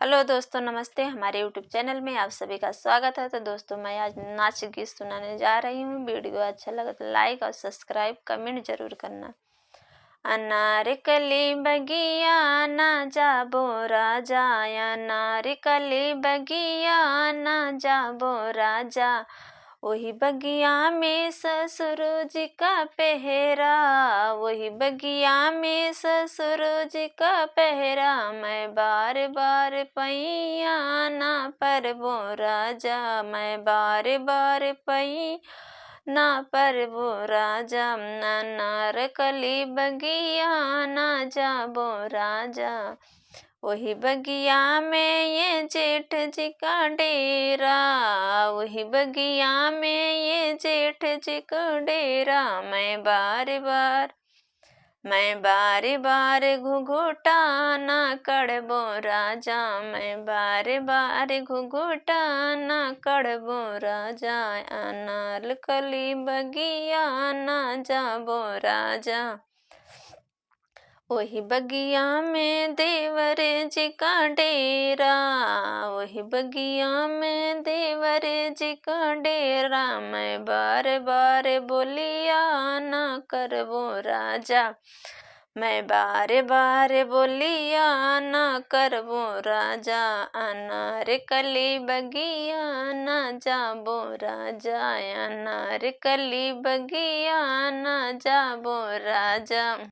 Hello दोस्तों, नमस्ते। हमारे यूट्यूब चैनल में आप सभी का स्वागत है। तो दोस्तों, मैं आज नाच गीत सुनाने जा रही हूँ। वीडियो अच्छा लगा तो लाइक और सब्सक्राइब कमेंट जरूर करना। अनारकली बगिया ना जाबो राजा, अनारकली बगिया ना जाबो राजा, वही बगिया में ससुर जी का पहरा, वही बगिया में ससुर जी का पहरा, मैं बार बार पैया ना परबो राजा, मैं बार बार पई ना परबो राजा, अनारकली बगिया ना जाबो राजा, वही बगिया में ये जेठ जी का डेरा, वही बगिया में ये जेठ जी का डेरा, मैं बार बार घुघुटा ना कड़बो राजा, मैं बार घुघुटा ना कड़बो राजा, अनारकली बगिया ना जाबो राजा, वही बगिया में देवरे जी का डेरा, वही बगिया में देवरे जी का डेरा, मैं बार बार बोलिया ना करबो राजा, मैं बार बार बोलिया ना करबो राजा, अनारकली बगिया ना जाबो राजा, अनारकली बगिया ना जाबो राजा।